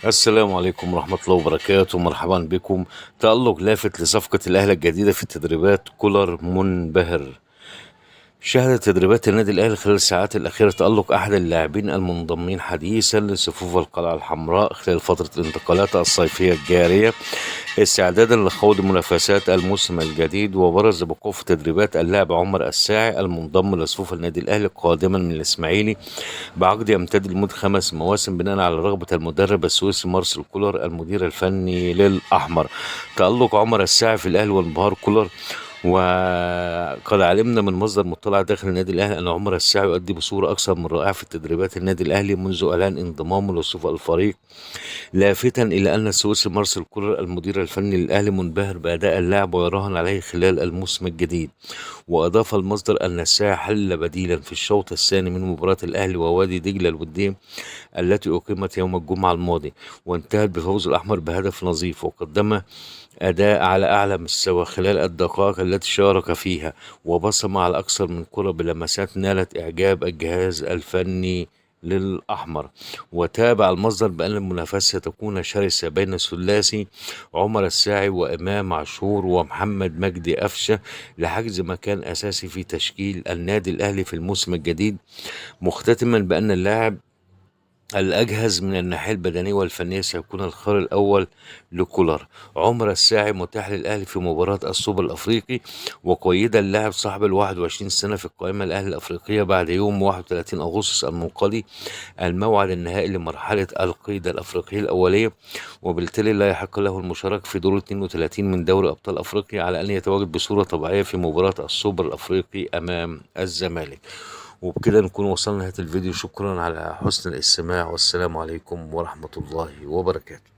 السلام عليكم ورحمة الله وبركاته، مرحبا بكم. تألق لافت لصفقة الأهلي الجديدة في التدريبات، كولر منبهر. شهدت تدريبات النادي الأهلي خلال الساعات الأخيرة تألق أحد اللاعبين المنضمين حديثا لصفوف القلعة الحمراء خلال فترة الانتقالات الصيفية الجارية، استعدادا لخوض منافسات الموسم الجديد. وبرز بقوة في تدريبات اللاعب عمر الساعي المنضم لصفوف النادي الأهلي قادما من الإسماعيلي بعقد يمتد لمدة 5 مواسم بناء على رغبة المدرب السويسي مارسيل كولر المدير الفني للأحمر. تألق عمر الساعي في الأهلي وانبهار كولر. وقد علمنا من مصدر مطلع داخل النادي الاهلي ان عمر الساعي يؤدي بصوره اكثر من رائعه في تدريبات النادي الاهلي منذ اعلان انضمامه لصفوف الفريق، لافتا الى ان السويسري مارسيل كولر المدير الفني للاهلي منبهر باداء اللاعب ويراهن عليه خلال الموسم الجديد. واضاف المصدر ان الساعي حل بديلا في الشوط الثاني من مباراه الاهلي ووادي دجله الوديه التي اقيمت يوم الجمعه الماضي، وانتهت بفوز الاحمر بهدف نظيف، وقدم أداء على أعلى مستوى خلال الدقائق التي شارك فيها، وبصم على أكثر من كرة بلمسات نالت إعجاب الجهاز الفني للأحمر. وتابع المصدر بأن المنافسة ستكون شرسة بين الثلاثي عمر الساعي وإمام عاشور ومحمد مجدي قفشة لحجز مكان أساسي في تشكيل النادي الأهلي في الموسم الجديد، مختتما بأن اللاعب الأجهز من الناحية البدنية والفنية سيكون الخيار الأول لكولر. عمر الساعي متاح للأهلي في مباراة السوبر الأفريقي، وقيد اللاعب صاحب 21 سنة في القائمة الأهلي الأفريقية بعد يوم 31 أغسطس المنقضي الموعد النهائي لمرحلة القيد الأفريقية الأولية، وبالتالي لا يحق له المشاركة في دور 32 من دوري أبطال أفريقيا على أن يتواجد بصورة طبيعية في مباراة السوبر الأفريقي أمام الزمالك. وبكده نكون وصلنا لنهاية الفيديو. شكرا على حسن الاستماع، والسلام عليكم ورحمة الله وبركاته.